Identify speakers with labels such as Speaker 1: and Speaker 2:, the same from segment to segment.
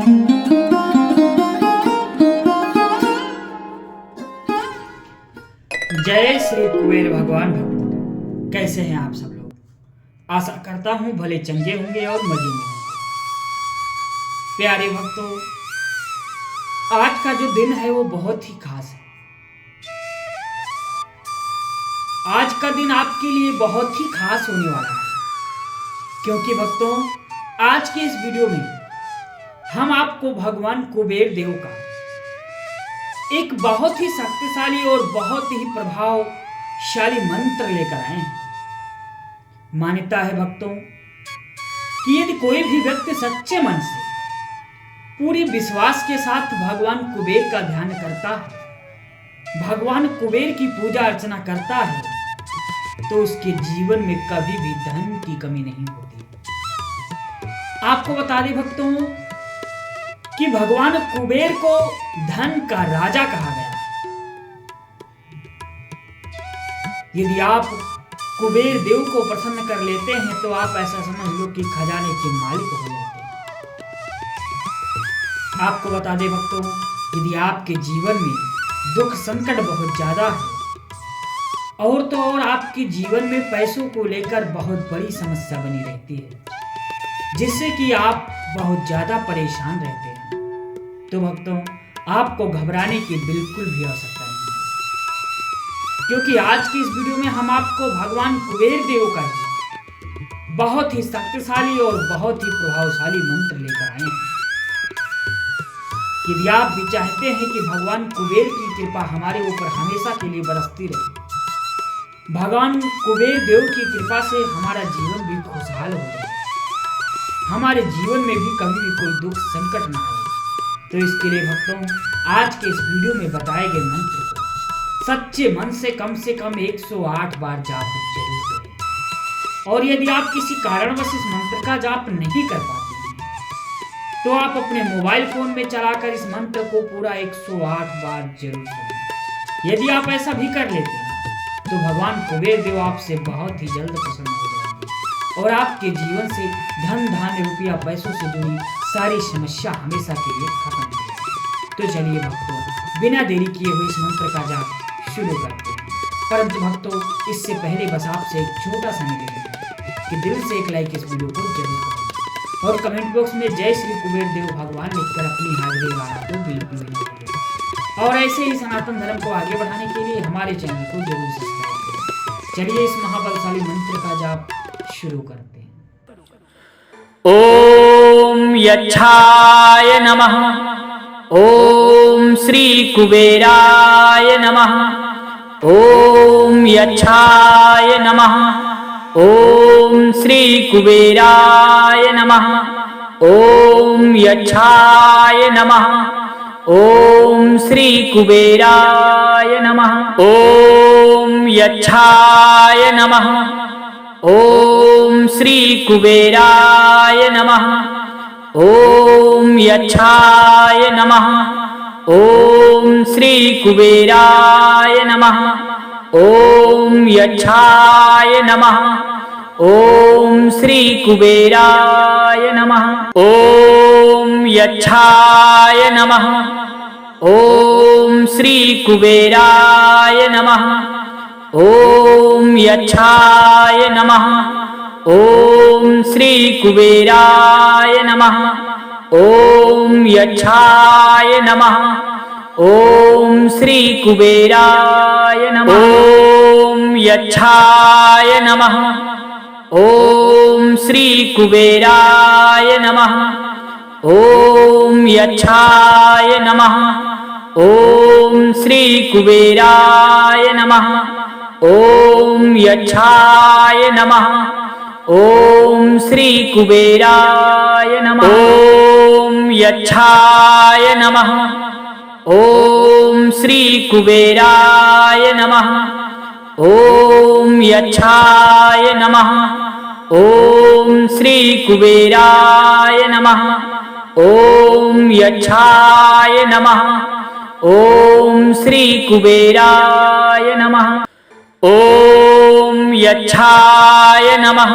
Speaker 1: जय श्री कुबेर भगवान भक्तों, कैसे हैं आप सब लोग। आशा करता हूं भले चंगे होंगे और मजे में होंगे। प्यारे भक्तों, आज का जो दिन है वो बहुत ही खास है। आज का दिन आपके लिए बहुत ही खास होने वाला है, क्योंकि भक्तों आज के इस वीडियो में हम आपको भगवान कुबेर देव का एक बहुत ही शक्तिशाली और बहुत ही प्रभावशाली मंत्र लेकर आए हैं। मान्यता है भक्तों कि यदि कोई भी व्यक्ति सच्चे मन से पूरी विश्वास के साथ भगवान कुबेर का ध्यान करता है, भगवान कुबेर की पूजा अर्चना करता है, तो उसके जीवन में कभी भी धन की कमी नहीं होती। आपको बता दें भक्तों कि भगवान कुबेर को धन का राजा कहा गया है। यदि आप कुबेर देव को प्रसन्न कर लेते हैं तो आप ऐसा समझ लो कि खजाने के मालिक हो जाते हैं। आपको बता दें भक्तों, यदि आपके जीवन में दुख संकट बहुत ज्यादा है और तो और आपके जीवन में पैसों को लेकर बहुत बड़ी समस्या बनी रहती है, जिससे कि आप बहुत ज्यादा परेशान रहते हैं, तो भक्तों आपको घबराने की बिल्कुल भी आवश्यकता नहीं है, क्योंकि आज की इस वीडियो में हम आपको भगवान कुबेर देव का ही बहुत ही शक्तिशाली और बहुत ही प्रभावशाली मंत्र लेकर आए हैं। यदि आप भी चाहते हैं कि भगवान कुबेर की कृपा हमारे ऊपर हमेशा के लिए बरसती रहे, भगवान कुबेर देव की कृपा से हमारा जीवन भी खुशहाल हो जाए, हमारे जीवन में भी कभी भी कोई दुख संकट ना आए, तो इसके लिए भक्तों आज के इस वीडियो में बताए गए मंत्र को सच्चे मन से कम 108 बार जाप जरूर करें। और यदि आप किसी कारणवश इस मंत्र का जाप नहीं कर पाते हैं, तो आप अपने मोबाइल फोन में चलाकर इस मंत्र को पूरा 108 बार जरूर सुनें। यदि आप ऐसा भी कर लेते हैं तो भगवान कुबेर देव आपसे बहुत ही जल्द प्रसन्न हो जाएंगे और आपके जीवन से धन धान्य रुपया पैसों से जुड़ी सारी समस्या हमेशा के लिए खत्म हो जाए। तो चलिए भक्तों, बिना देरी किए हुए इस मंत्र का जाप शुरू करते हैं। परंतु भक्तों इससे पहले बस आपसे एक छोटा सा निवेदन है कि दिल से एक लाइक इस वीडियो को जरूर करें और कमेंट बॉक्स में जय श्री कुबेर देव भगवान लिखकर अपनी हाजिरी लगाना तो बिल्कुल भी नहीं भूलें। और ऐसे ही सनातन धर्म को आगे बढ़ाने के लिए हमारे चैनल को जरूर सब्सक्राइब करें। चलिए इस महाबलशाली मंत्र का जाप शुरू करते हैं।
Speaker 2: ओम यच्छाय नमः। ओम श्री कुबेराय नमः। ओम यच्छाय नमः। ओम श्री कुबेराय नमः। ओम यच्छाय नमः। ओम श्री कुबेराय नमः। ओम यच्छाय नमः। ओम श्री कुबेराय नमः। ओम यच्छाय नमः। ओम श्री कुबेराय नमः। ओम यच्छाय नमः। ओम श्री कुबेराय नमः। ओम यच्छाय नमः। ओम श्री कुबेराय नमः। ओम यच्छाय नमः। ओम श्री कुबेराय नमः। ओम यच्छाय नमः। ओम श्री कुबेराय नमः। ओम यच्छाय नमः। ओम श्री कुबेराय नमः। ओम यच्छाय नमः। ओम श्री कुबेराय नमः। ओम यच्छाय नमः। ओम श्री कुबेराय नमः। ओम यच्छाय नमः। ओम श्री कुबेराय नमः। ओम यच्छाय नमः। ओम श्री कुबेराय नमः। ओम यच्छाय नमः। ओम श्री कुबेराय नमः। ओम यच्छाय नमः।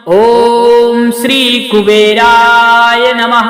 Speaker 2: ओम श्री कुबेराय नमः।